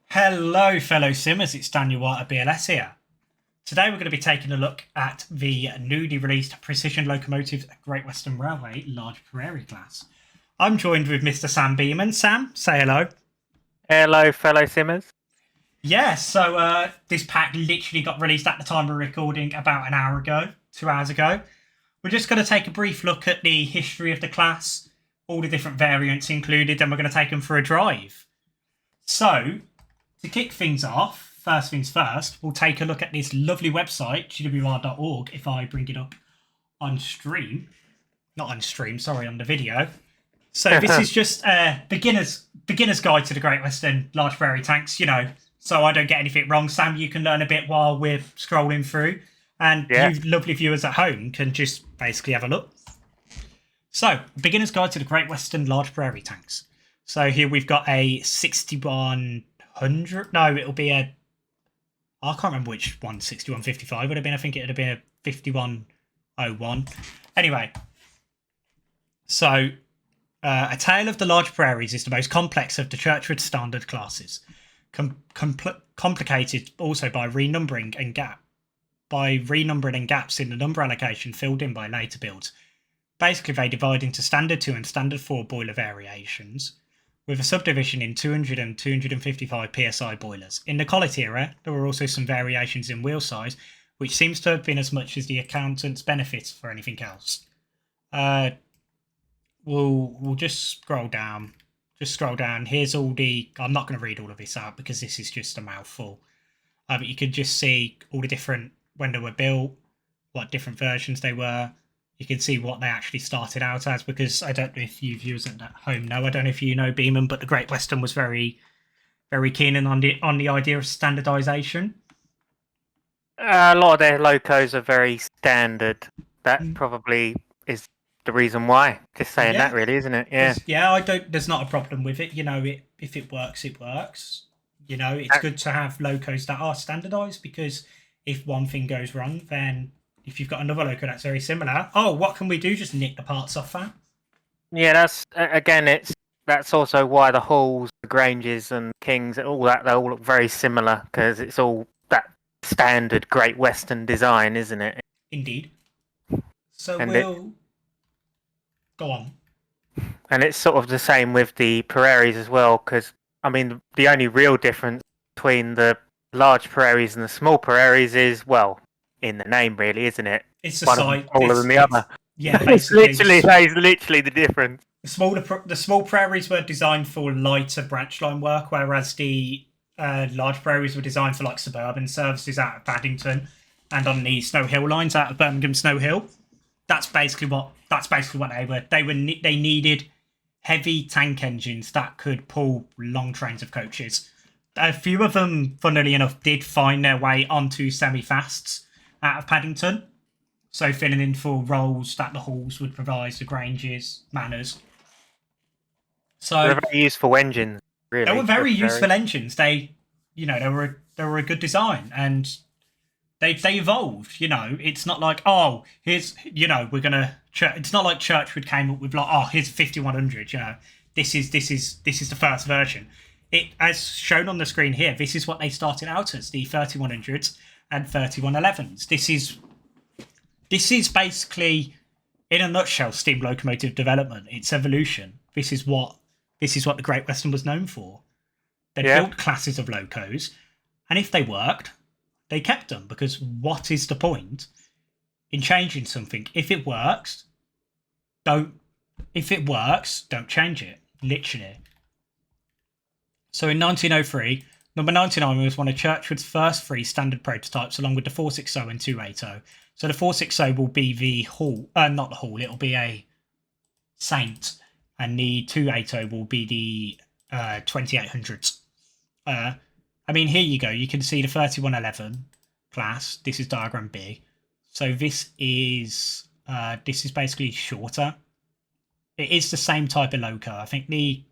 Hello fellow simmers, it's Daniel White of BLS here. Today we're going to be taking a look at the newly released Precision Locomotive Great Western Railway Large Prairie class. I'm joined with Mr. Sam Beeman. Sam, say hello. Hello fellow simmers. Yeah, so this pack literally got released at the time of recording about an hour ago, 2 hours ago. We're just going to take a brief look at the history of the class, all the different variants included, and we're going to take them for a drive. So, to kick things off, first things first, we'll take a look at this lovely website, GWR.org, if I bring it up on stream. Not on stream, sorry, on the video. So this is just a beginner's guide to the Great Western Large Prairie tanks, you know, so I don't get anything wrong. Sam, you can learn a bit while we're scrolling through, and you lovely viewers at home can just basically have a look. So, beginner's guide to the Great Western Large Prairie tanks. So here we've got a 6100. No, it'll be a. I can't remember which one 6155 would have been. I think it would have been a 5101. Anyway, so A Tale of the Large Prairies is the most complex of the Churchwood standard classes, complicated also by renumbering and gaps in the number allocation filled in by later builds. Basically, they divide into Standard 2 and Standard 4 boiler variations, with a subdivision in 200 and 255 psi boilers. In the Collet era, there were also some variations in wheel size, which seems to have been as much as the accountant's benefits for anything else. We'll just scroll down. Here's all the. I'm not going to read all of this out because this is just a mouthful. But you can just see all the different when they were built, what different versions they were. You can see what they actually started out as, because I don't know if you viewers at home know. I don't know if you know Beeman, but the Great Western was very, very keen on the idea of standardisation. A lot of their locos are very standard. That probably is the reason why. Just saying that, really, isn't it? Yeah. Yeah, there's not a problem with it. You know, if it works, it works. You know, it's good to have locos that are standardised, because if one thing goes wrong, then if you've got another loco that's very similar, what can we do? Just nick the parts off that. Yeah, that's also why the halls, the Granges, and Kings, and all that, they all look very similar, because it's all that standard Great Western design, isn't it? Indeed. So we'll go on. And it's sort of the same with the Prairies as well, because I mean the only real difference between the large Prairies and the small Prairies is, well, in the name, really, isn't it? It's the size. Smaller than the other. Yeah, basically. That is literally the difference. The small prairies were designed for lighter branch line work, whereas the large prairies were designed for like suburban services out of Paddington and on the Snow Hill lines out of Birmingham Snow Hill. That's basically what they were. They needed heavy tank engines that could pull long trains of coaches. A few of them, funnily enough, did find their way onto semi-fasts out of Paddington, so filling in for roles that the halls would provide, the Granges, Manors. So they're very useful engines, really. They were very useful engines. They were a good design, and they evolved. You know, it's not like it's not like Churchwood came up with like here's a 5100. You know, this is the first version. It, as shown on the screen here, this is what they started out as, the 3100s and 3111s. This is basically, in a nutshell, steam locomotive development. It's evolution. This is what the Great Western was known for. They built classes of locos, and if they worked, they kept them, because what is the point in changing something? If it works, don't change it. Literally. So in 1903, number 99 was one of Churchwood's first 3 standard prototypes, along with the 460 and 280. So the 460 will be the Hall, not the Hall, it'll be a Saint, and the 280 will be the 2800s. I mean, here you go. You can see the 3111 class. This is diagram B. So this is basically shorter. It is the same type of loco. I think the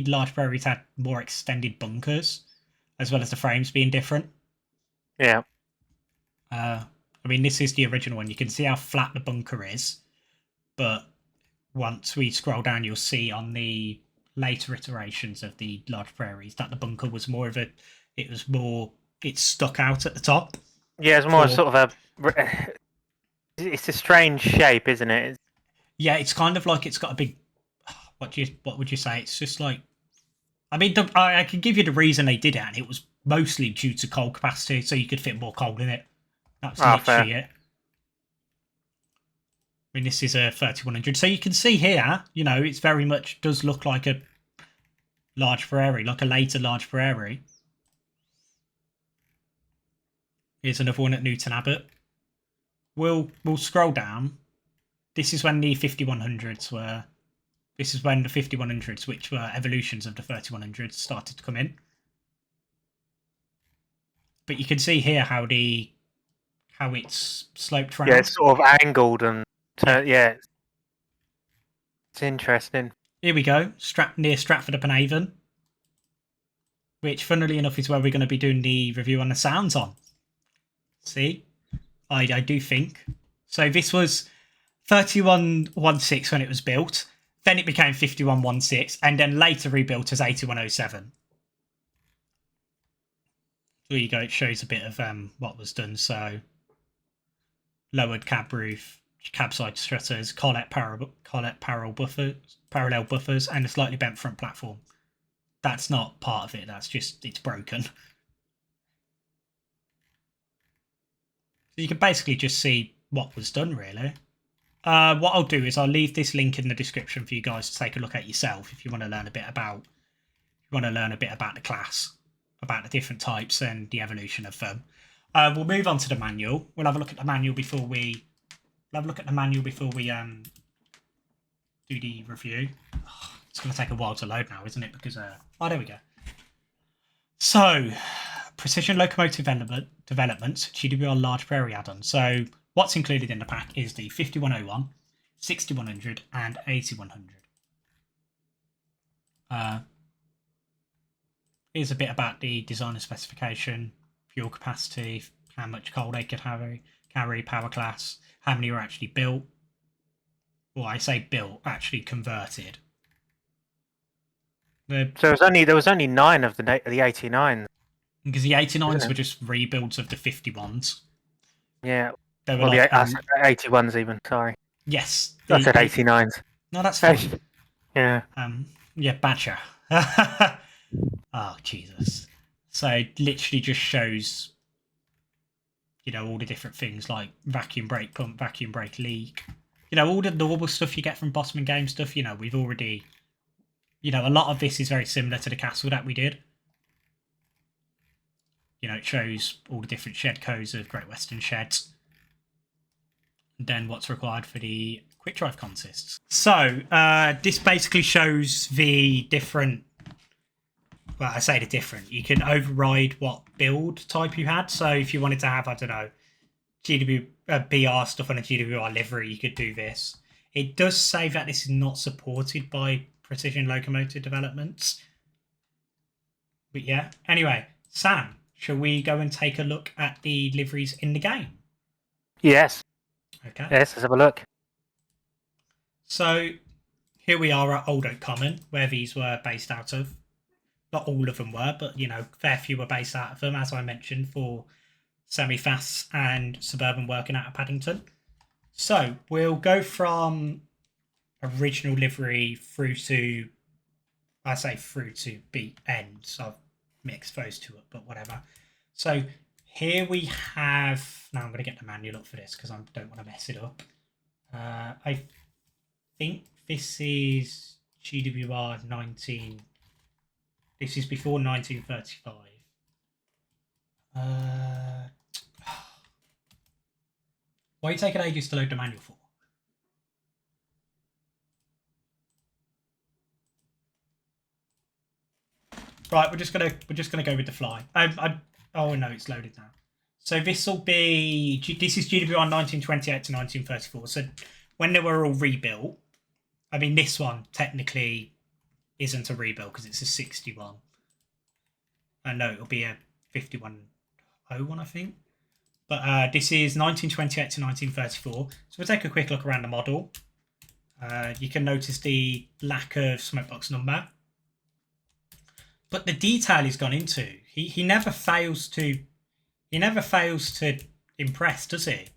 large prairies had more extended bunkers, as well as the frames being different. Yeah. I mean, this is the original one. You can see how flat the bunker is. but once we scroll down, you'll see on the later iterations of the large prairies that the bunker was more of it stuck out at the top. Yeah, it's more sort of a. It's a strange shape, isn't it? Yeah, it's kind of like it's got a big. What would you say? It's just like. I mean, I can give you the reason they did it, and it was mostly due to coal capacity, so you could fit more coal in it. That's literally it. I mean, this is a 3100, so you can see here, it's very much does look like a large Prairie, like a later large Prairie. Here's another one at Newton Abbot. We'll scroll down. This is when the 5100s were. This is when the 5100s, which were evolutions of the 3100s, started to come in. But you can see here how it's sloped round. Yeah, it's sort of angled and yeah. It's interesting. Here we go, near Stratford-upon-Avon, which, funnily enough, is where we're going to be doing the review on the sounds on. See, I do think so. This was 3116 when it was built. Then it became 5116, and then later rebuilt as 8107. There you go. It shows a bit of what was done. So, lowered cab roof, cab side strutters, collet parallel buffers, and a slightly bent front platform. That's not part of it. That's just it's broken. So you can basically just see what was done, really. What I'll do is I'll leave this link in the description for you guys to take a look at yourself if you want to learn a bit about the class, about the different types and the evolution of them. We'll move on to the manual. We'll have a look at the manual before we do the review. Oh, it's going to take a while to load now, isn't it? Because there we go. So, Precision Locomotive Developments GWR Large Prairie add-on. So, what's included in the pack is the 5101, 6100, and 8100. Here's a bit about the designer specification, fuel capacity, how much coal they could carry, power class, how many were actually built. Well, I say built, actually converted. So there was only 9 of the 89s. Because the 89s were just rebuilds of the 51s. Yeah. They were the 81s even, sorry. Yes. I said 89s. No, that's fine. Yeah. Yeah, Badger. Oh, Jesus. So it literally just shows, all the different things like vacuum brake pump, vacuum brake leak. All the normal stuff you get from Bossman Game stuff, we've already... a lot of this is very similar to the castle that we did. It shows all the different shed codes of Great Western sheds. And then what's required for the quick drive consists. So, this basically shows the different... Well, I say the different. You can override what build type you had. So, if you wanted to have, I don't know, BR stuff on a GWR livery, you could do this. It does say that this is not supported by Precision Locomotive Developments. But yeah. Anyway, Sam, shall we go and take a look at the liveries in the game? Yes. Okay. Yes, let's have a look. So, here we are at Old Oak Common, where these were based out of. Not all of them were, but, fair few were based out of them, as I mentioned, for semi-fast and suburban working out of Paddington. So, we'll go from original livery through to B end, so I've mixed those two up, but whatever. So, here we have... Now, I'm going to get the manual up for this, because I don't want to mess it up. I think this is GWR 19... This is before 1935. Why are you taking ages to load the manual for? Right, we're just gonna go with the fly. Oh no, it's loaded now. So this is GWR 1928 to 1934. So when they were all rebuilt, I mean this one technically isn't a rebuild because it's a 61. No, it'll be a 5101, I think. But this is 1928 to 1934. So we'll take a quick look around the model. You can notice the lack of smokebox number, but the detail he's gone into, he never fails to impress, does he?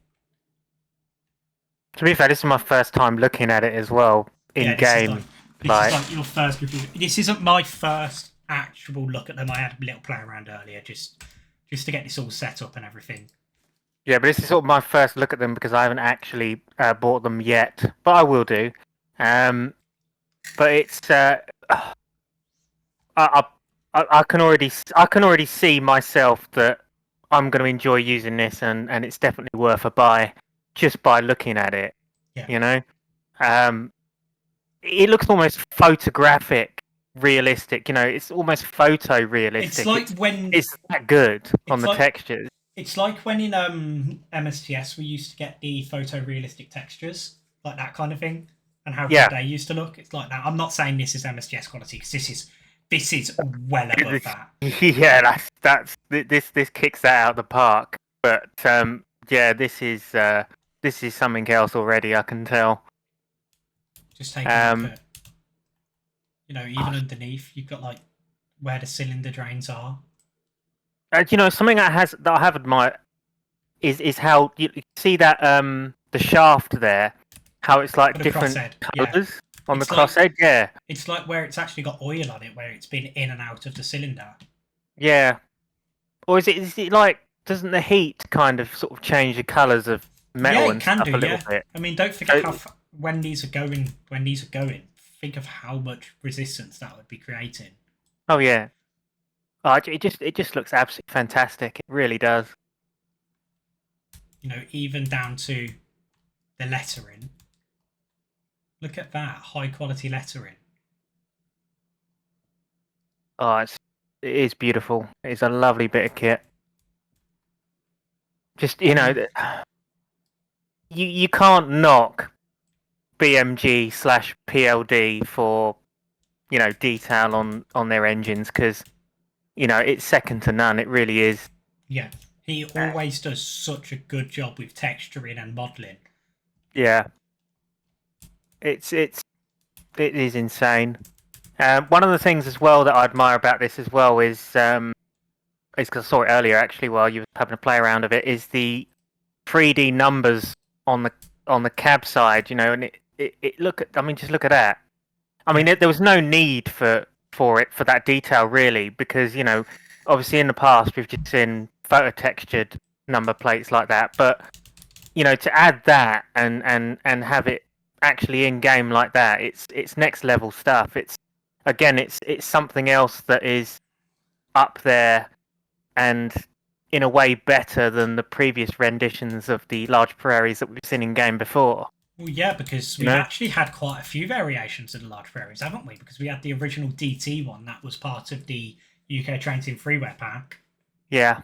To be fair, this is my first time looking at it as well in Yeah, game. this is like your first review. This isn't my first actual look at them. I had a little play around earlier just to get this all set up and everything. Yeah, but this is sort of my first look at them because I haven't actually bought them yet, but I will do. But it's I can already see myself that I'm going to enjoy using this, and it's definitely worth a buy just by looking at it. Yeah. You know, it looks almost photographic, realistic. You know, it's almost photorealistic. It's like it's that good on the textures. It's like when in MSTS we used to get the photorealistic textures, like that kind of thing, and how good they used to look. It's like that. I'm not saying this is MSTS quality because this is well above that. Yeah, this kicks that out of the park. But yeah, this is something else already. I can tell. Just take a look at, even underneath, you've got like where the cylinder drains are. Something that I have admired is how you see that the shaft there, how it's like different colours on the crosshead. Yeah, it's like where it's actually got oil on it, where it's been in and out of the cylinder. Yeah, or is it like, doesn't the heat kind of sort of change the colours of metal and stuff a little bit? I mean, don't forget when these are going, think of how much resistance that would be creating. Oh yeah. Oh, it just looks absolutely fantastic. It really does. Even down to the lettering. Look at that high quality lettering. Oh, it is beautiful. It's a lovely bit of kit. Just you can't knock BMG/PLD for detail on their engines, because it's second to none. It really is. Yeah, he always does such a good job with texturing and modelling. Yeah, it is insane. One of the things as well that I admire about this as well is because I saw it earlier actually while you were having a play around of it, is the 3D numbers on the cab side. And it look at, I mean, just look at that. I mean, there was no need for that detail really, because obviously in the past we've just seen photo textured number plates like that, but to add that and have it actually in game like that, it's next level stuff. It's something else that is up there and in a way better than the previous renditions of the large prairies that we've seen in game before. Well, yeah, because we've actually had quite a few variations of the large prairies, haven't we? Because we had the original DT one that was part of the UK Train Team freeware pack. Yeah.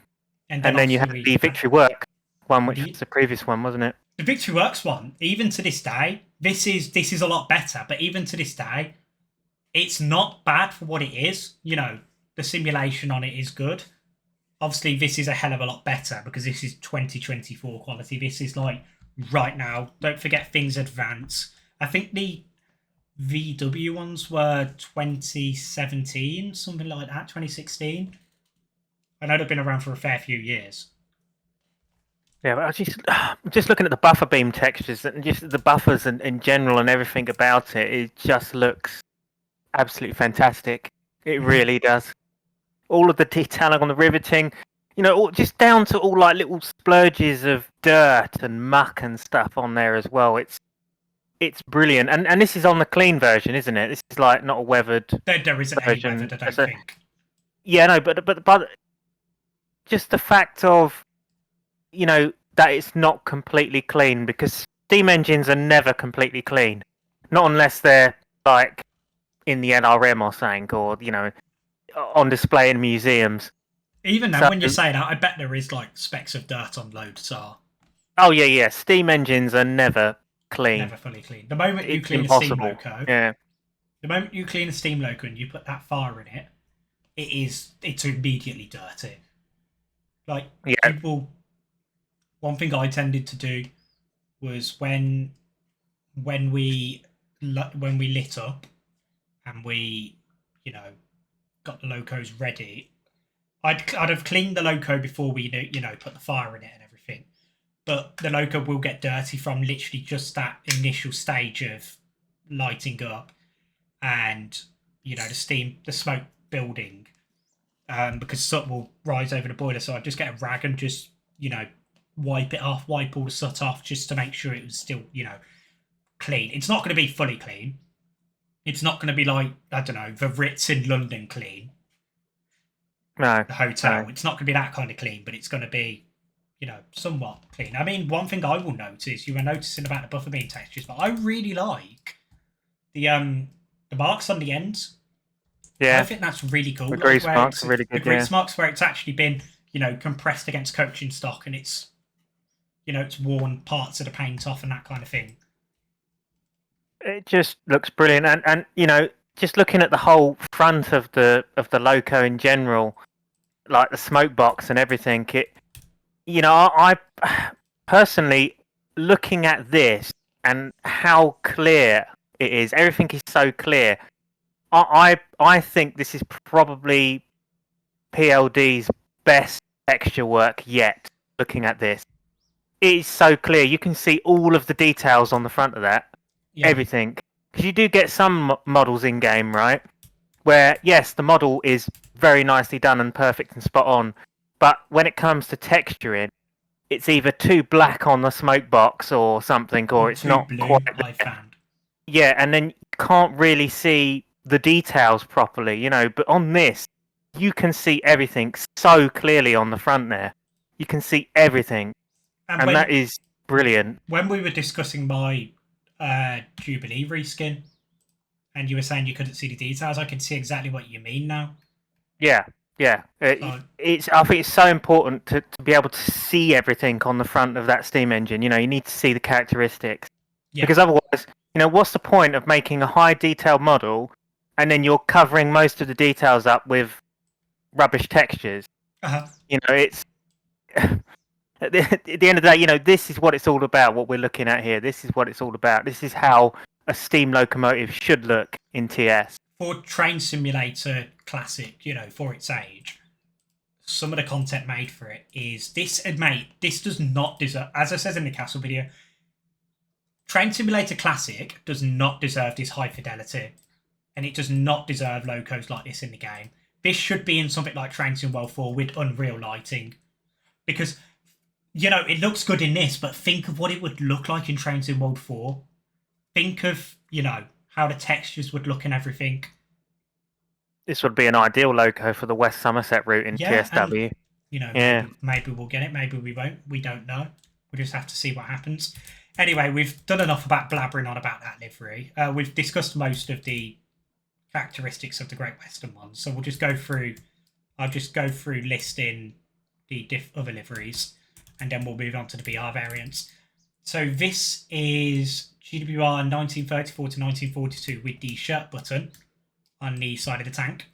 And then you had the Victory Works one, which was the previous one, wasn't it? The Victory Works one, even to this day, this is a lot better, but even to this day, it's not bad for what it is. The simulation on it is good. Obviously, this is a hell of a lot better because this is 2024 quality. This is like right now. Don't forget things advance. I think the VW ones were 2017, something like that, 2016. I know they've been around for a fair few years. Yeah, but just looking at the buffer beam textures and just the buffers and in general and everything about it, it just looks absolutely fantastic. It really does. All of the detailing on the riveting, just down to all like little splurges of dirt and muck and stuff on there as well. It's brilliant. And this is on the clean version, isn't it? This is like not a weathered. There isn't any weathered, I don't think. Yeah, no, but just the fact of that it's not completely clean, because steam engines are never completely clean, not unless they're like in the NRM or something, or on display in museums. Even now, when you say that, I bet there is like specks of dirt on loads are. Oh yeah, steam engines are never clean. Never fully clean. The moment you clean a steam loco, the moment you clean a steam loco and you put that fire in it, it's immediately dirty. Like people, one thing I tended to do was when we when we lit up and we, you know, got the locos ready, I'd have cleaned the loco before we put the fire in it and everything. But the loco will get dirty from literally just that initial stage of lighting up and the smoke building, because soot will rise over the boiler. So I'd just get a rag and just wipe it off, wipe all the soot off, just to make sure it was still clean. It's not going to be fully clean. It's not going to be like, I don't know, the Ritz in London clean. No. The hotel. No. It's not going to be that kind of clean, but it's going to be, somewhat clean. I mean, one thing I will notice, you were noticing about the buffer beam textures, but I really like the marks on the ends. Yeah. I think that's really cool. The grease marks are really good. The grease marks where it's actually been, compressed against coaching stock and it's, it's worn parts of the paint off and that kind of thing. It just looks brilliant, and just looking at the whole front of the loco in general, like the smoke box and everything. I personally, looking at this and how clear it is, everything is so clear. I think this is probably PLD's best texture work yet. Looking at this, it is so clear. You can see all of the details on the front of that. Yeah. Everything, because you do get some models in game, right, where yes, the model is very nicely done and perfect and spot on, but when it comes to texturing, it's either too black on the smoke box or something, or it's not blue, quite I found. Yeah, and then you can't really see the details properly, but on this you can see everything so clearly on the front there. You can see everything, and that is brilliant. When we were discussing my Jubilee reskin, and you were saying you couldn't see the details, I can see exactly what you mean now. Yeah. I think it's so important to be able to see everything on the front of that steam engine. You need to see the characteristics, because otherwise, what's the point of making a high detail model and then you're covering most of the details up with rubbish textures? It's at the end of the day, this is what it's all about. What we're looking at here, this is what it's all about. This is how a steam locomotive should look in TS. For Train Simulator Classic, for its age, some of the content made for it is this. This does not deserve, as I said in the Castle video, Train Simulator Classic does not deserve this high fidelity, and it does not deserve locos like this in the game. This should be in something like Train Sim World 4 with Unreal lighting, because it looks good in this, but think of what it would look like in Train Sim World 4. Think of, how the textures would look and everything. This would be an ideal loco for the West Somerset route in TSW. And, maybe we'll get it, maybe we won't. We don't know. We'll just have to see what happens. Anyway, we've done enough about blabbering on about that livery. We've discussed most of the characteristics of the Great Western ones, so we'll just go through. I'll just go through listing the other liveries, and then we'll move on to the BR variants. So this is GWR 1934 to 1942 with the shirt button on the side of the tank.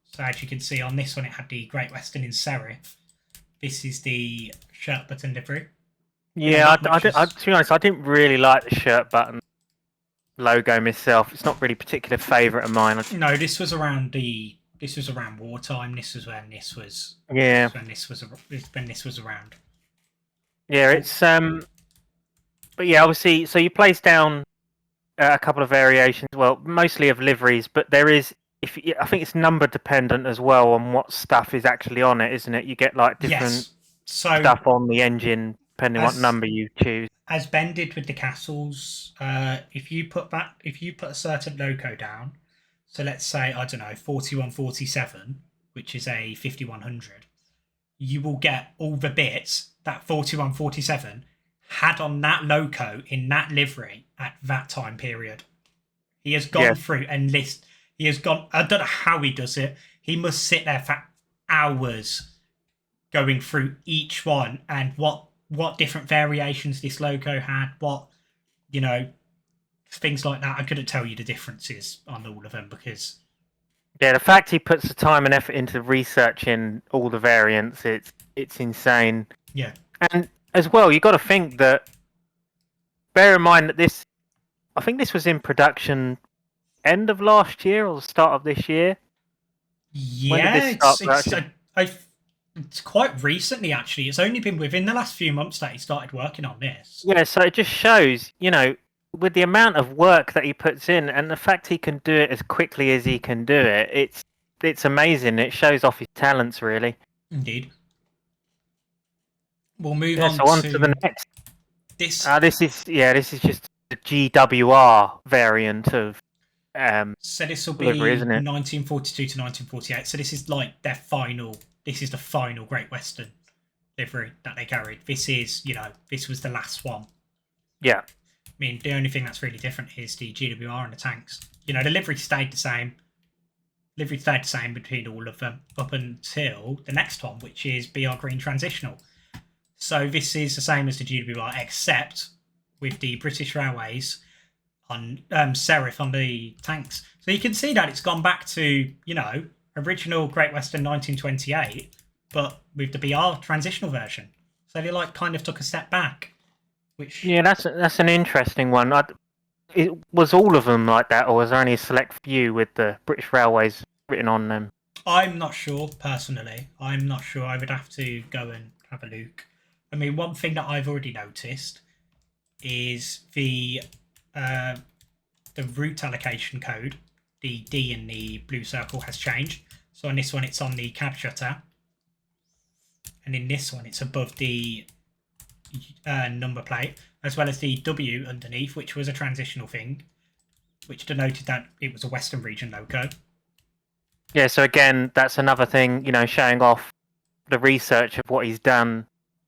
So as you can see on this one, it had the Great Western in serif. This is the shirt button livery. Yeah, to be honest, I didn't really like the shirt button logo myself. It's not really a particular favourite of mine. No, this was around wartime. This was when this was. Yeah. When this was around. Yeah, it's but yeah, obviously, so you place down a couple of variations. Well, mostly of liveries, but there is. I think it's number dependent as well on what stuff is actually on it, isn't it? You get like different stuff on the engine depending on what number you choose. As Ben did with the castles, if you put a certain loco down, so let's say, I don't know, 4147, which is a 5100, you will get all the bits that 4147 had on that loco in that livery at that time period. He has gone through and I don't know how he does it. He must sit there for hours going through each one and what different variations this logo had, things like that. I couldn't tell you the differences on all of them because... Yeah, the fact he puts the time and effort into researching all the variants, it's insane. Yeah. And as well, you got to think that, bear in mind that I think this was in production end of last year or the start of this year. When did Yeah, this start production? it's quite recently actually. It's only been within the last few months that he started working on this. Yeah, so it just shows, with the amount of work that he puts in and the fact he can do it as quickly as he can do it, it's amazing. It shows off his talents, really. Indeed. We'll move Yeah, on so on to the to next. this. This is just the GWR variant of So this will livery, be isn't it? 1942 to 1948. So this is like their final. This is the final Great Western livery that they carried. This is, this was the last one. Yeah. I mean, the only thing that's really different is the GWR and the tanks. The livery stayed the same. Livery stayed the same between all of them up until the next one, which is BR Green Transitional. So this is the same as the GWR, except with the British Railways on serif on the tanks. So you can see that it's gone back to, original Great Western 1928, but with the BR transitional version. So they kind of took a step back. Which Yeah, that's an interesting one. It was all of them like that, or was there only a select few with the British Railways written on them? I'm not sure personally. I'm not sure. I would have to go and have a look. I mean, one thing that I've already noticed is the route allocation code. The D in the blue circle has changed. So on this one, it's on the cab shutter, and in this one, it's above the number plate, as well as the W underneath, which was a transitional thing, which denoted that it was a Western region loco. Yeah, so again, that's another thing, showing off the research of what he's done.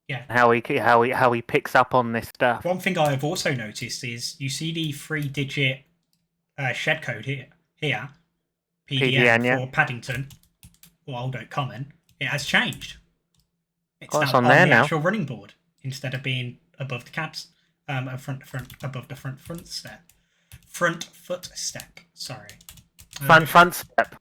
Yeah. How he picks up on this stuff. One thing I've also noticed is you see the 3-digit shed code here, PDN yeah. for Paddington or Old Oak Common. It has changed. It's Oh, it's now on on there the now. actual running board instead of being above the cabs, above the front step. Front foot step. Sorry. Front step.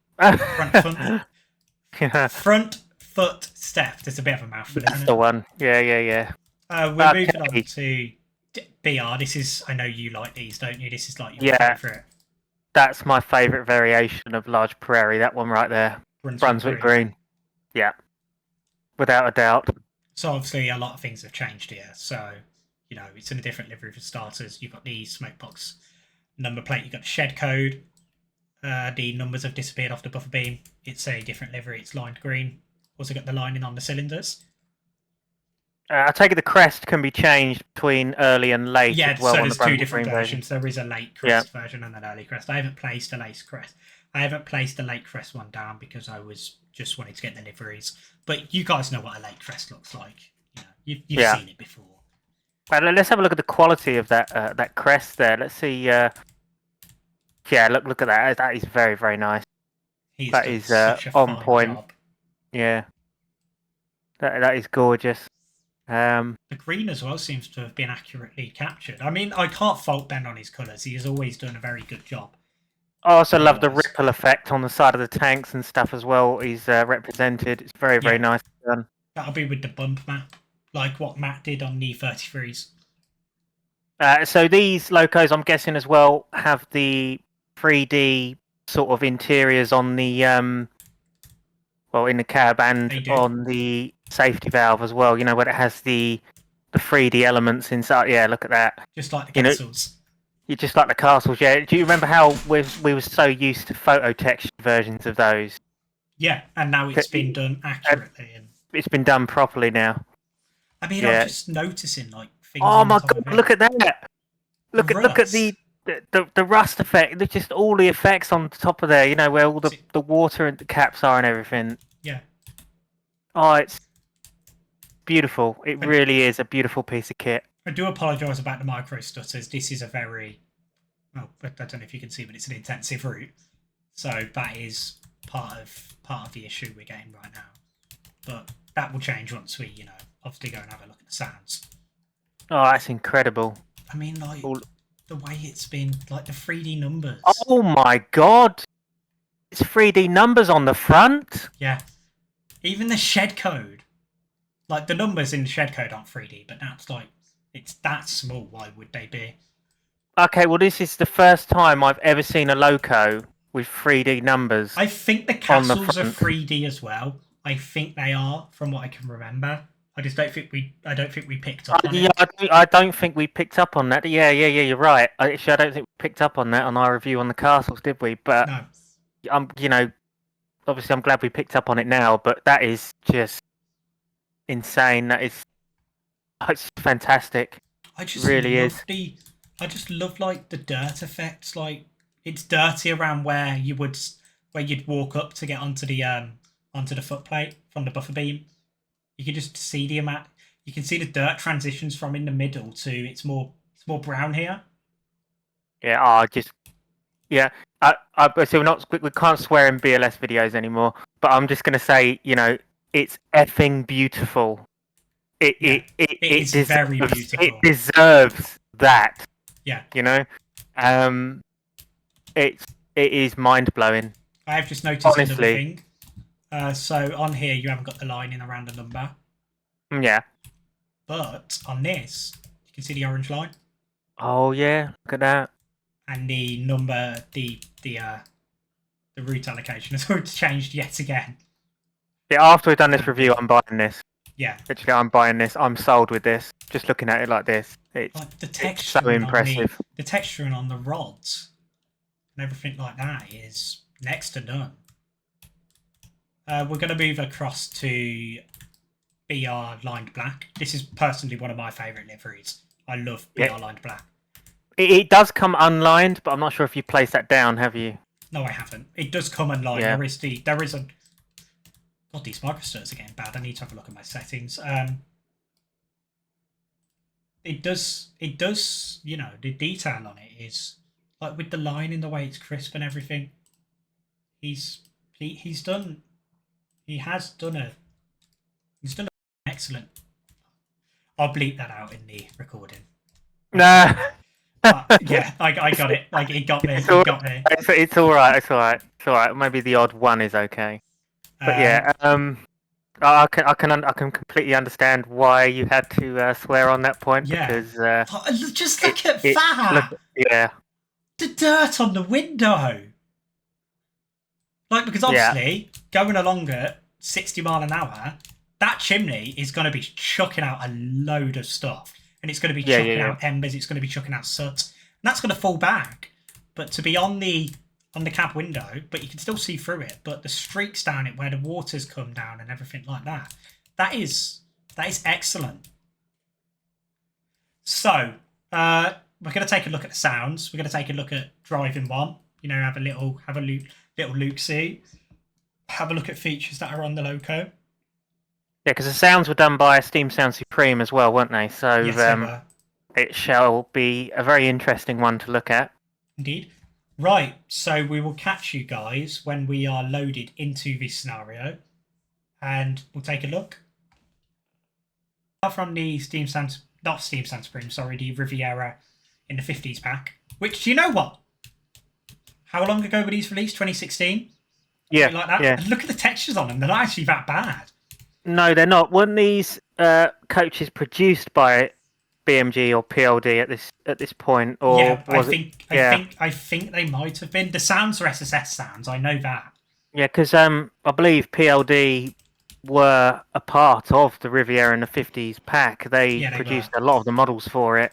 Front foot step. There's a bit of a mouthful. That's the one. Yeah. We're moving on to BR. This is, I know you like these, don't you? This is like your favourite. That's my favourite variation of large Prairie. That one right there. Brunswick Green. Yeah. Without a doubt. So obviously a lot of things have changed here. So, it's in a different livery for starters. You've got the smokebox number plate. You've got the shed code. The numbers have disappeared off the buffer beam. It's a different livery. It's lined green. Also got the lining on the cylinders. I take it the crest can be changed between early and late as well. So on there's the two different versions. There is a late crest version and an early crest. I haven't placed a late crest. I haven't placed the late crest one down because I was just wanting to get the liveries. But you guys know what a late crest looks like. You've seen it before. Let's have a look at the quality of that crest there. Let's see. Yeah, look at that. That is very, very nice. That is on point. Job. Yeah, that is gorgeous. The green as well seems to have been accurately captured. I mean, I can't fault Ben on his colours. He has always done a very good job. I also love the ripple effect on the side of the tanks and stuff as well. He's represented. It's very, very nice done. That'll be with the bump map, like what Matt did on the 33s. So these locos, I'm guessing as well, have the 3D sort of interiors on the in the cab and on the safety valve as well. Where it has the 3D elements inside. Yeah, look at that. Just like the castles. Just like the castles. Yeah. Do you remember how we were so used to photo texture versions of those? Yeah, and now it's been done accurately. It's been done properly now. I mean, I'm just noticing things. Oh my god! Look at that! Look at the rust effect. There's just all the effects on top of there. Where all the water and the caps are and everything. Yeah. Oh, it's beautiful. It really is a beautiful piece of kit. I do apologise about the micro stutters. This is a very, I don't know if you can see, but it's an intensive route. So that is part of the issue we're getting right now. But that will change once we, obviously go and have a look at the sounds. Oh, that's incredible. I mean, the way it's been, the 3D numbers. Oh my god! It's 3D numbers on the front? Yeah. Even the shed code. The numbers in the shed code aren't 3D, but that's it's that small. Why would they be? Okay, well, this is the first time I've ever seen a loco with 3D numbers I think the on the castles are front. 3D as well. I think they are, from what I can remember. I just don't think we. I don't think we picked up on Yeah, it. I don't think we picked up on that. Yeah, you're right. Actually, I don't think we picked up on that on our review on the castles, did we? But No, you know, obviously, I'm glad we picked up on it now. But that is just insane. That is, it's fantastic. I just Really is. love the. I just love like the dirt effects. Like it's dirty around where you'd walk up to get onto the footplate from the buffer beam. You can just see the amount. You can see the dirt transitions from in the middle to it's more brown here. Yeah, yeah. So we can't swear in BLS videos anymore. But I'm just gonna say, it's effing beautiful. It Yeah, it it, it it is very deserves it beautiful. deserves that. Yeah, You know, um, it's it is mind blowing. I have just noticed another Honestly, thing. So on here you haven't got the line in around the number, yeah. but on this you can see the orange line Oh yeah, look at that. and the number, the route allocation has changed yet again. Yeah, after we've done this Kind of review, good. I'm buying this. Yeah, Literally, I'm buying this. I'm sold with this. Just looking at it like this, like the it's so texturing on impressive. the texturing on the rods and everything like that is next to none. We're going to move across to BR lined black. This is personally one of my favourite liveries. I love BR Yeah, lined black. it does come unlined, but I'm not sure if you placed that down. Have you? No, I haven't. It does come unlined. Yeah. There is a. God, these microsters are getting bad. I need to have a look at my settings. It does. The detail on it is like with the line in the way it's crisp and everything. He's done. He has done a. He's done an excellent. I'll bleep that out in the recording. Nah. Yeah, I got it. Like it got me. It's It got me. it's all right. It's all right. It's all right. Maybe the odd one is okay. But yeah, I can completely understand why you had to swear on that point Yeah. because Just look at that. yeah, The dirt on the window. Like, because yeah, obviously, going along at 60 mile an hour, that chimney is going to be chucking out a load of stuff. And it's going to be chucking out embers, it's going to be chucking out soot. And that's going to fall back. But to be on the cab window, but you can still see through it, but the streaks down it where the water's come down and everything like that, that is excellent. So, we're going to take a look at the sounds. We're going to take a look at driving one. Have a little look see. Have a look at features that are on the loco. yeah. Because the sounds were done by Steam Sound Supreme as well, weren't they? So Yes, they were. it shall be a very interesting one to look at. Indeed. Right, so we will catch you guys when we are loaded into this scenario, and we'll take a look. From the not Steam Sound Supreme, sorry, the Riviera in the 50s pack. Which, do you know what? How long ago were these released? 2016? Yeah, like that. yeah. And look at the textures on them; they're not actually that bad. No, they're not. Weren't these coaches produced by BMG or PLD at this point, or Yeah, was it? Yeah, I think they might have been. The sounds are SSS sounds. I know that. yeah, because I believe PLD were a part of the Riviera in the 50s pack. They Yeah, they produced were. a lot of the models for it.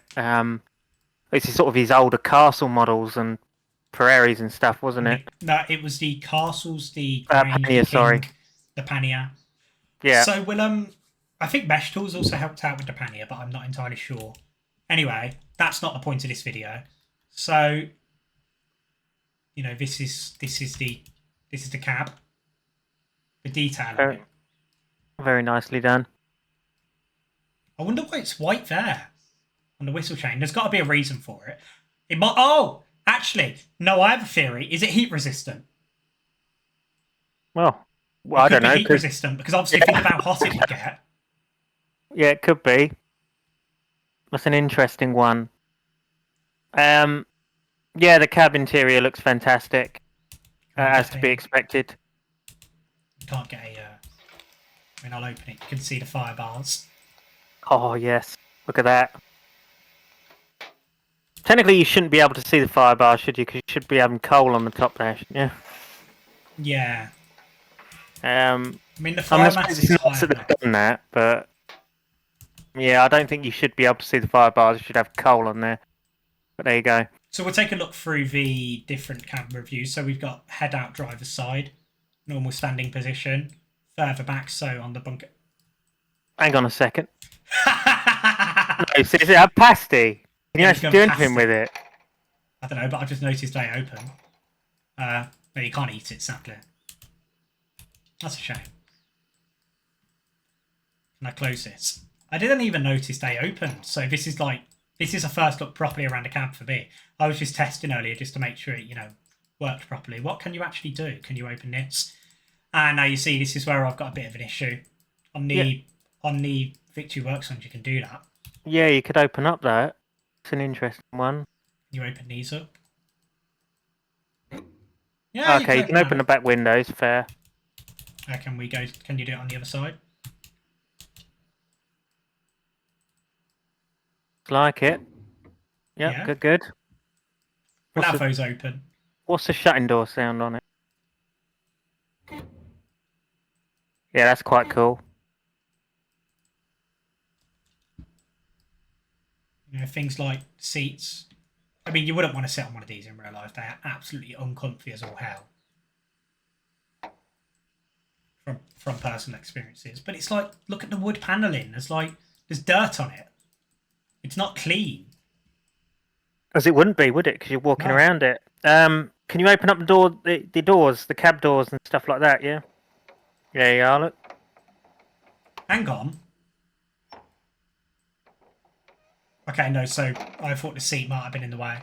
This is sort of his older castle models and Prairies and stuff, wasn't it? No, it was the castles, the Grange, Pania, the King, sorry. the Pania. Yeah. So I think Mesh Tools also helped out with the Pania, but I'm not entirely sure. Anyway, that's not the point of this video. So, this is the cab. The detail of it. Very nicely done. I wonder why it's white there on the whistle chain. There's got to be a reason for it. It might. Oh, actually, no. I have a theory. Is it heat resistant? Well, I don't know. Heat resistant because obviously think about how hot it would get. Yeah, it could be. That's an interesting one. Yeah, the cab interior looks fantastic, as to be expected. You can't get a. I'll open it. You can see the fire bars. Oh yes, look at that. Technically, you shouldn't be able to see the fire bar, should you? Because you should be having coal on the top there, shouldn't you? Yeah. I I mean, the mean, I fire suppose mass it's is nice high that enough. they've done that, but yeah, I don't think you should be able to see the fire bars. You should have coal on there. But there you go. So we'll take a look through the different camera views. So we've got head out driver's side, normal standing position, further back, so on the bunker. Hang on a second. No, is it a pasty? Can you actually do anything with it? I don't know, but I've just noticed they open. No, you can't eat it, sadly. That's a shame. Can I close this? I didn't even notice they opened. So this is a first look properly around a cab for me. I was just testing earlier just to make sure it, worked properly. What can you actually do? Can you open this? And now you see this is where I've got a bit of an issue. On the Victory Works ones, you can do that. Yeah, you could open up that. It's an interesting one. You open these up. Yeah. Okay, you can open the back windows. Fair. Can we go? Can you do it on the other side? Like it. Yep, Yeah. good. We'll have those open. What's the shutting door sound on it? Yeah, that's quite cool. Things like seats. I mean, you wouldn't want to sit on one of these in real life. They're absolutely uncomfy as all hell. From personal experiences. But it's like, look at the wood panelling. There's dirt on it. It's not clean. As it wouldn't be, would it? Because you're walking around it. Can you open up the doors, the cab doors and stuff like that, yeah? There you are, look. Hang on. Okay, no, so I thought the seat might have been in the way.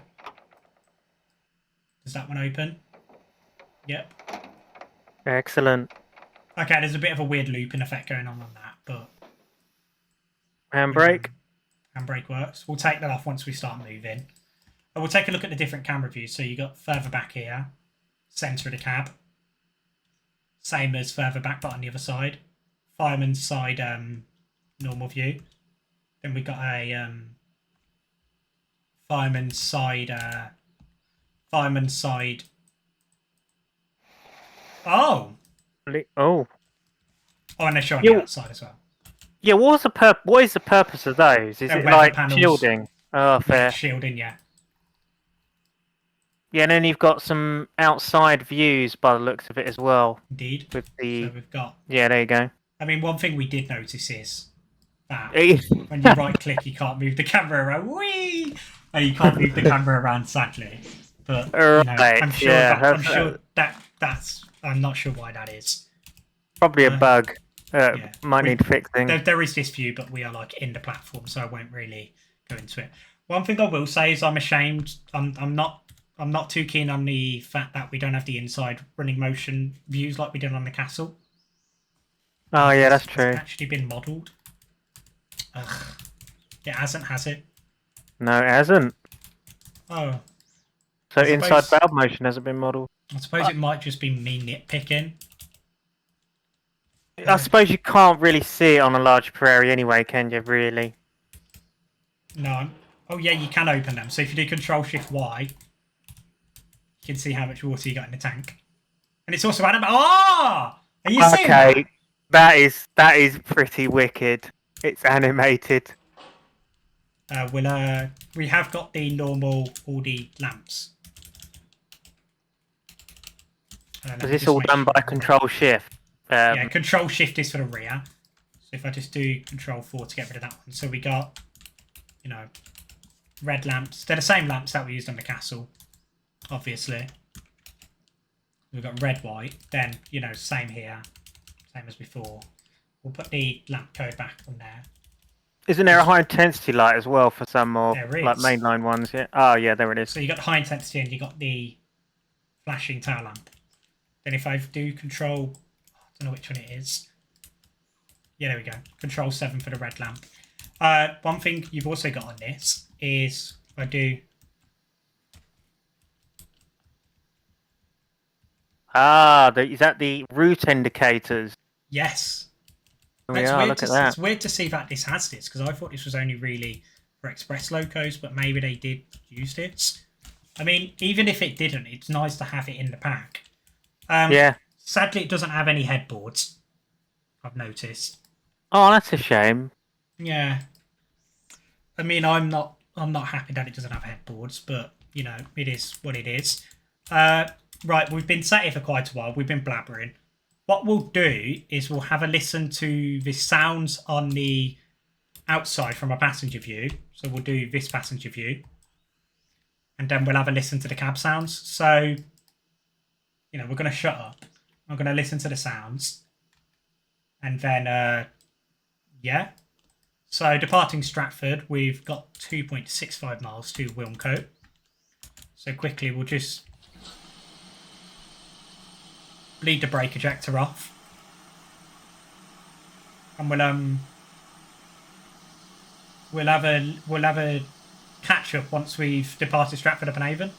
Does that one open? Yep. Excellent. Okay, there's a bit of a weird looping effect going on that, but... Handbrake? Handbrake works. We'll take that off once we start moving. We'll take a look at the different camera views. So you got further back here, centre of the cab. Same as further back, but on the other side. Fireman's side, normal view. Then we got a fireman's side. Oh. Oh. Oh, and they're showing the outside as well. Yeah, what is the purpose of those? Is it like shielding? Oh, fair. Yeah, shielding, yeah. Yeah, and then you've got some outside views by the looks of it as well. Indeed. With the... So we've got... Yeah, there you go. I mean, one thing we did notice is that when you right-click, you can't move the camera around. Whee! And you can't move the camera around, sadly. But I'm sure that's... I'm not sure why that is. Probably a bug. Might need fixing. There is this view, but we are in the platform, so I won't really go into it. One thing I will say is I'm ashamed. I'm not too keen on the fact that we don't have the inside running motion views like we did on the castle. Oh yeah, that's true. It's actually been modelled. Ugh. It hasn't, has it? No, it hasn't. Oh. So inside valve motion hasn't been modelled. I suppose it might just be me nitpicking. I suppose you can't really see it on a large Prairie anyway, can you, really? No. Oh yeah, you can open them. So if you do Control-Shift-Y, you can see how much water you got in the tank. And it's also animated. Oh! Are you seeing that? Okay, that is pretty wicked. It's animated. We have got the normal Aldi lamps. Is this all done by Control-Shift? Yeah, Control-Shift is for the rear. So if I just do Control-4 to get rid of that one. So we got, red lamps. They're the same lamps that we used on the castle, obviously. We've got red, white. Then, same here. Same as before. We'll put the lamp code back on there. Isn't there a high intensity light as well for some more like is. mainline ones? Yeah. Oh yeah, there it is. So you got the high intensity and you got the flashing tail lamp. Then if I do Control, I don't know which one it is. Yeah, there we go. Control-7 for the red lamp. One thing you've also got on this is I do. Is that the route indicators? Yes. Yeah, look at that. It's weird to see that this has this, because I thought this was only really for express locos, but maybe they did use it. I mean, even if it didn't, it's nice to have it in the pack. Yeah. Sadly, it doesn't have any headboards, I've noticed. Oh, that's a shame. Yeah. I mean, I'm not happy that it doesn't have headboards, but you know, it is what it is. Right, we've been sat here for quite a while. We've been blabbering. What we'll do is we'll have a listen to the sounds on the outside from a passenger view. So we'll do this passenger view, and then we'll have a listen to the cab sounds. So, you know, we're going to shut up. I'm going to listen to the sounds, and then yeah. So departing Stratford, we've got 2.65 miles to Wilmcote. So quickly, we'll just bleed the brake ejector off, and we'll have a catch up once we've departed Stratford upon Avon.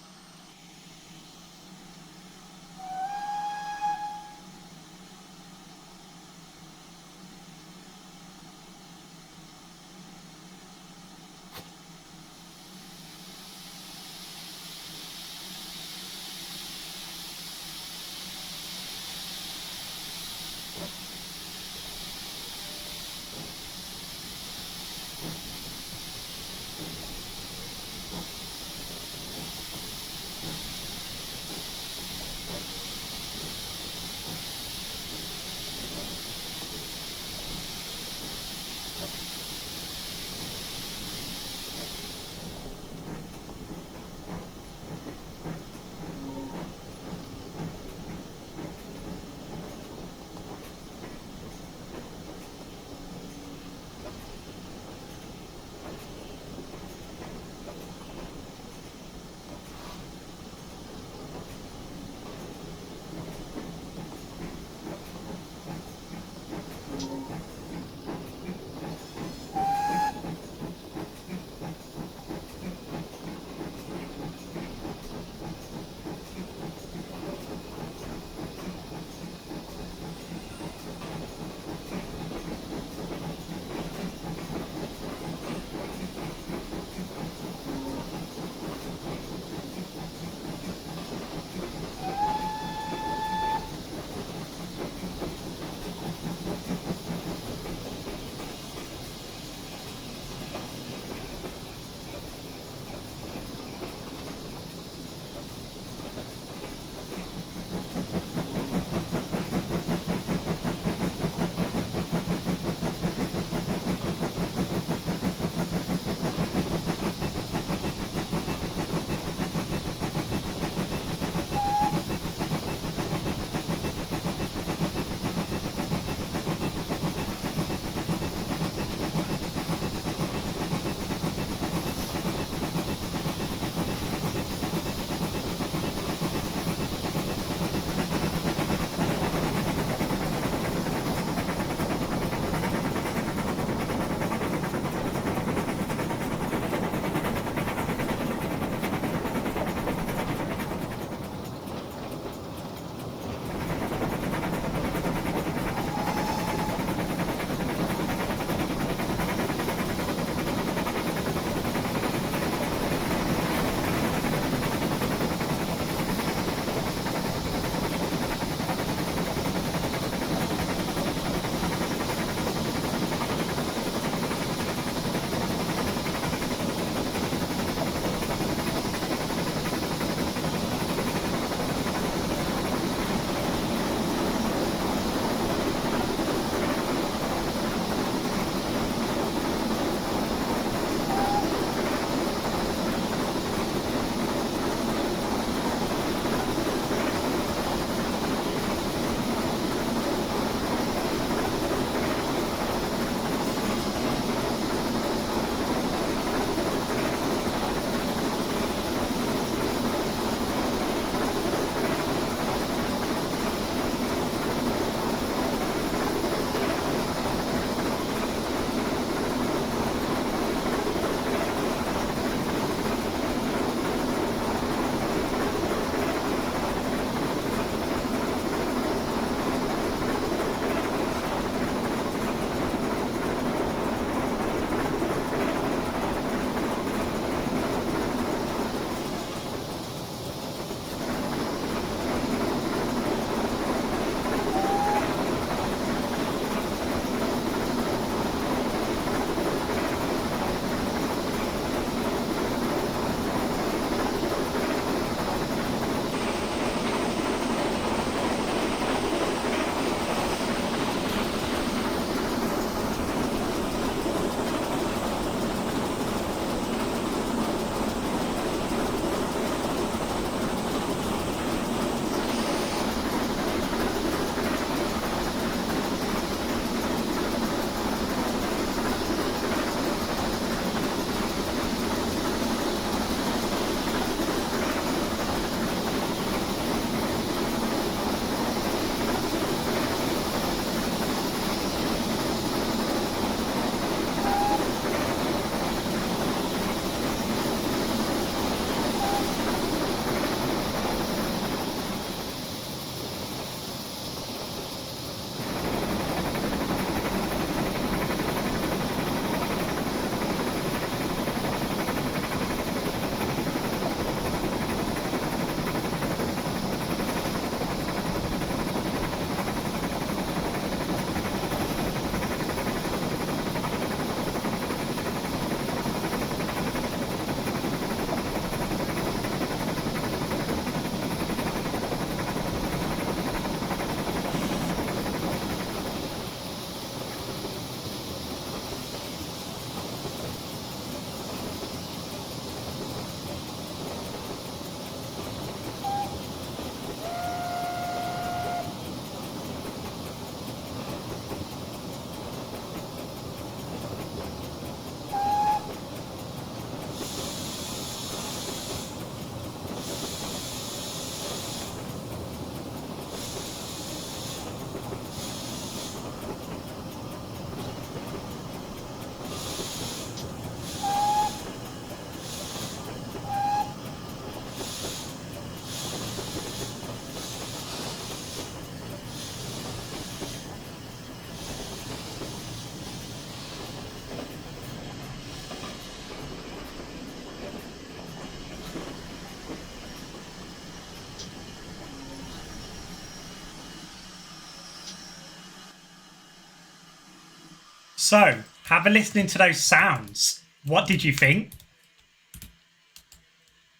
So, have a listening to those sounds. What did you think?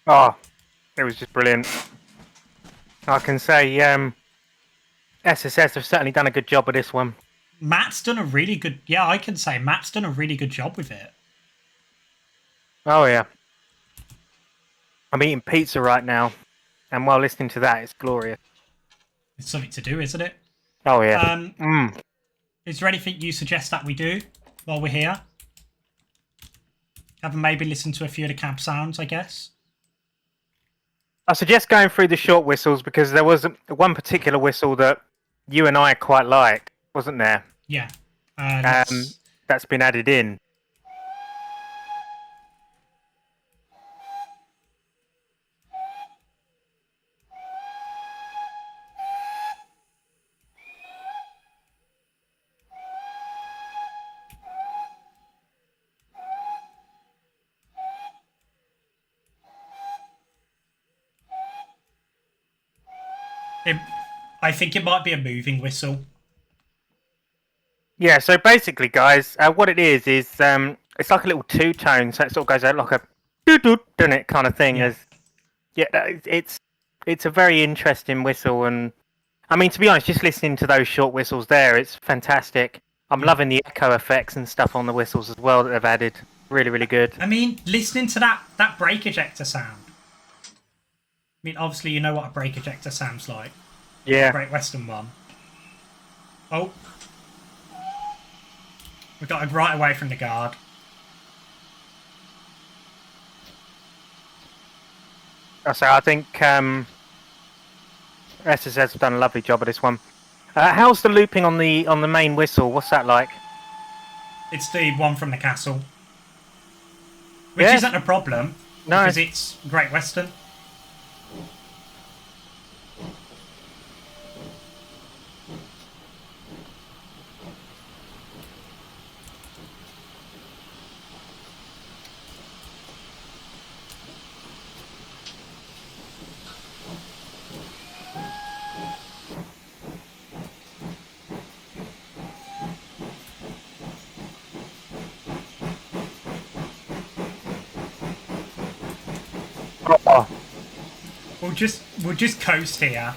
Oh, it was just brilliant. I can say SSS have certainly done a good job with this one. Matt's done a really good... Yeah, I can say Matt's done a really good job with it. Oh, yeah. I'm eating pizza right now, and while listening to that, it's glorious. It's something to do, isn't it? Oh, yeah. Is there anything you suggest that we do while we're here? Have a maybe listen to a few of the cab sounds, I guess. I suggest going through the short whistles because there was one particular whistle that you and I quite like, wasn't there? Yeah. That's been added in. I think it might be a moving whistle. Yeah, so basically, guys, what it is it's like a little two-tone, so it sort of goes out like a doo-doo, doesn't it, kind of thing. It's a very interesting whistle, and I mean, to be honest, just listening to those short whistles there, it's fantastic. I'm loving the echo effects and stuff on the whistles as well that they've added. Really, really good. I mean, listening to that brake ejector sound. I mean, obviously, you know what a brake ejector sounds like. Yeah. Great Western one. Oh. We got it right away from the guard. So I think SSS have done a lovely job of this one. How's the looping on the main whistle? What's that like? It's the one from the castle. Which isn't a problem. No. Because it's Great Western. Oh. We'll just coast here.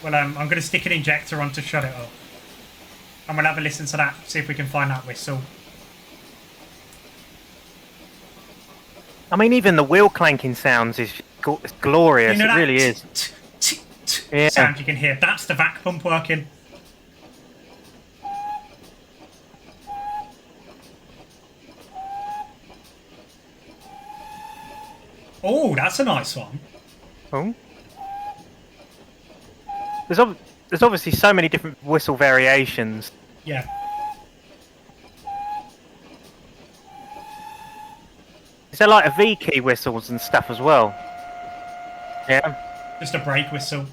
Well, I'm going to stick an injector on to shut it up. And we'll have a listen to that, see if we can find that whistle. I mean, even the wheel clanking sounds is glorious. You know, it really is. Sound you can hear. That's the vac pump working. Oh, that's a nice one. Oh. There's obviously so many different whistle variations. Yeah. Is there like a V key whistles and stuff as well? Yeah. Just a brake whistle.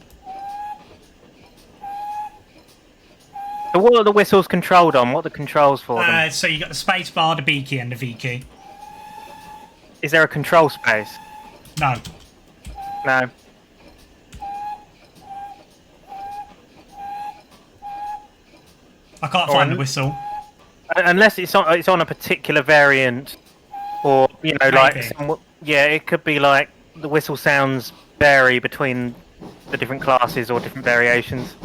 So what are the whistles controlled on? What are the controls for them? So you got the space bar, the B key, and the V key. Is there a control space? No. No. I can't find the whistle. Unless it's on a particular variant, or you know, Maybe. it could be like the whistle sounds vary between the different classes or different variations.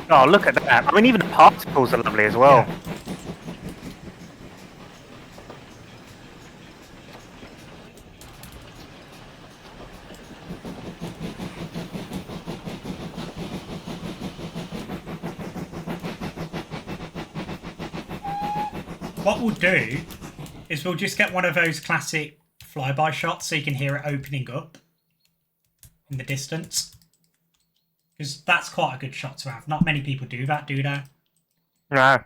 Oh, look at that! I mean, even the particles are lovely as well. Yeah. What we'll do is we'll just get one of those classic flyby shots so you can hear it opening up in the distance. Because that's quite a good shot to have. Not many people do that, do they? No.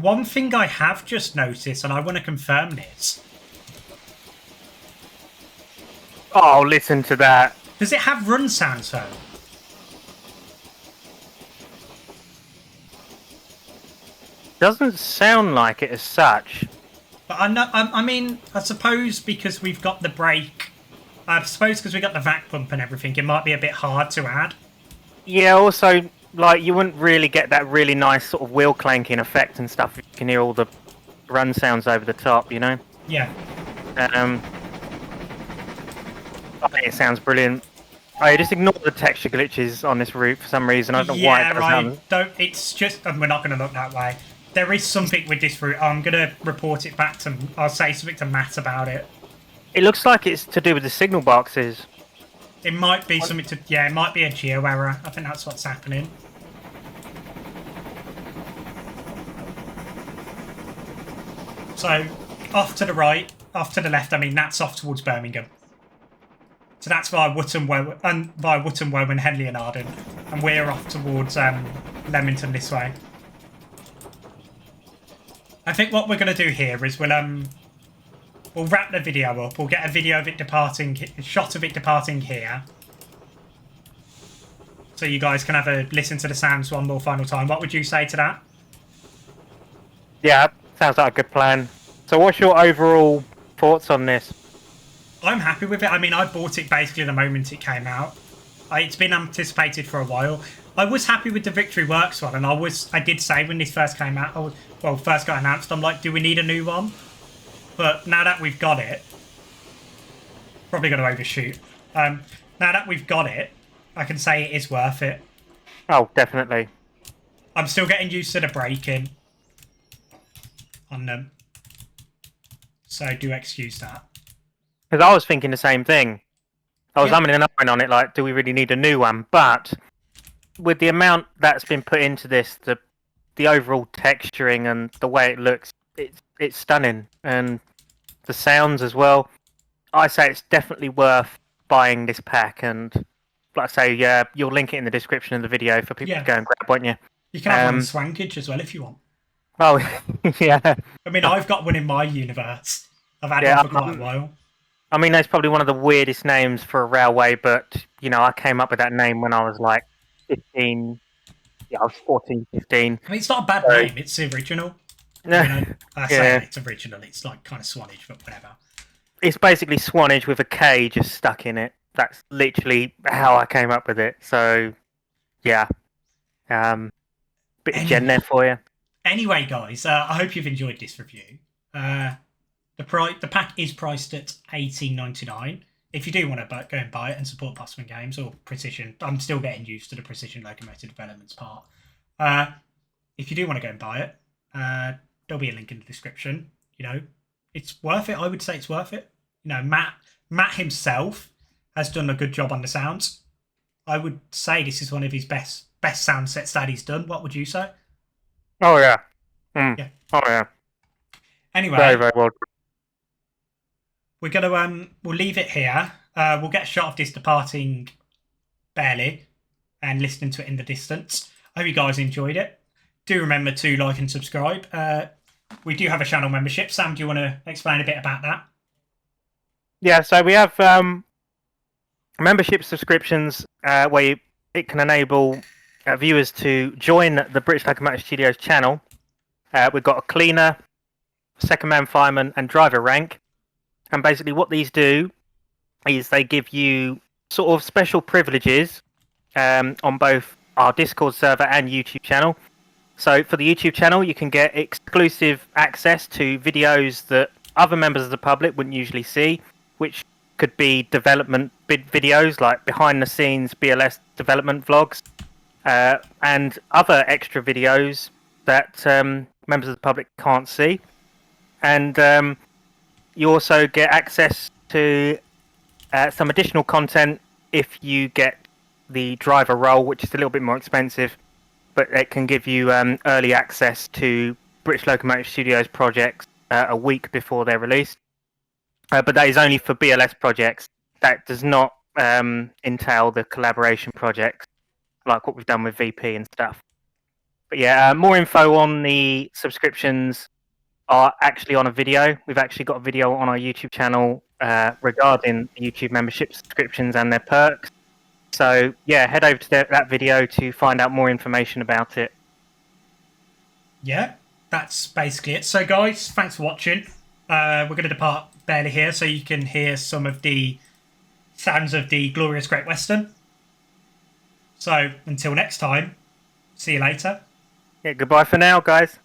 One thing I have just noticed, and I want to confirm this, Oh, listen to that. does it have run sounds though? Doesn't sound like it as such. But I know. I mean, I suppose because we've got the brake. I suppose because we got the vac pump and everything, it might be a bit hard to add. Yeah, also, like, you wouldn't really get that really nice sort of wheel clanking effect and stuff if you can hear all the run sounds over the top, you know? Yeah. I think it sounds brilliant. I just ignore the texture glitches on this route for some reason. I don't know why it Yeah, does right. them. Don't. It's just. We're not going to look that way. There is something with this route. I'm going to report it back to. I'll say something to Matt about it. It looks like it's to do with the signal boxes. It might be something to. Yeah, it might be a geo error. I think that's what's happening. So, off to the right, off to the left. I mean, that's off towards Birmingham. So that's via Wootton, Wowen, Henley, and Arden, and we're off towards Leamington this way. I think what we're going to do here is we'll wrap the video up. We'll get a video of it departing, a shot of it departing here, so you guys can have a listen to the sounds one more final time. What would you say to that? Yeah, sounds like a good plan. So what's your overall thoughts on this? I'm happy with it. I mean, I bought it basically the moment it came out. It's been anticipated for a while. I was happy with the Victory Works one, and I did say when this first came out, first got announced, I'm like, do we need a new one? But now that we've got it, probably going to overshoot. Now that we've got it, I can say it is worth it. Oh, definitely. I'm still getting used to the braking on them, so do excuse that. Because I was thinking the same thing. I was umming and ahhing on it, like, do we really need a new one? But with the amount that's been put into this, the overall texturing and the way it looks, it's stunning, and the sounds as well. I say it's definitely worth buying this pack, and like I say, yeah, you'll link it in the description of the video for people to go and grab, won't you? You can have one in Swankage as well if you want. Oh, yeah. I mean, I've got one in my universe. I've had one for quite a while. I mean, that's probably one of the weirdest names for a railway, but, you know, I came up with that name when I was like 15. Yeah, I was 14, 15. I mean, it's not a bad name. It's original. I say it's original. It's like kind of Swanage, but whatever. It's basically Swanage with a K just stuck in it. That's literally how I came up with it. So, yeah. Bit of gen there for you. Anyway, guys, I hope you've enjoyed this review. The pack is priced at $18.99. If you do want to go and buy it and support Bossman Games or Precision, I'm still getting used to the Precision Locomotive Developments part. If you do want to go and buy it, there'll be a link in the description. You know, it's worth it. I would say it's worth it. You know, Matt himself has done a good job on the sounds. I would say this is one of his best sound sets that he's done. What would you say? Oh yeah. Yeah. Oh yeah. Anyway, very, very well. We're gonna we'll leave it here. We'll get a shot of this departing barely and listening to it in the distance. I hope you guys enjoyed it. Do remember to like and subscribe. We do have a channel membership. Sam, do you want to explain a bit about that? Yeah, so we have membership subscriptions where it can enable viewers to join the British Locomotive Studios channel. We've got a cleaner, second man fireman, and driver rank. And basically what these do is they give you sort of special privileges on both our Discord server and YouTube channel. So for the YouTube channel, you can get exclusive access to videos that other members of the public wouldn't usually see, which could be development videos like behind the scenes BLS development vlogs, and other extra videos that members of the public can't see. And you also get access to some additional content if you get the driver role, which is a little bit more expensive, but it can give you early access to British Locomotive Studios projects a week before they're released. But that is only for BLS projects. That does not entail the collaboration projects, like what we've done with VP and stuff. But yeah, more info on the subscriptions are actually on a video. We've actually got a video on our YouTube channel regarding YouTube membership subscriptions and their perks. So yeah, head over to that video to find out more information about it. Yeah, that's basically it. So guys, thanks for watching. We're going to depart barely here so you can hear some of the sounds of the glorious Great Western. So until next time, see you later. Yeah, goodbye for now, guys.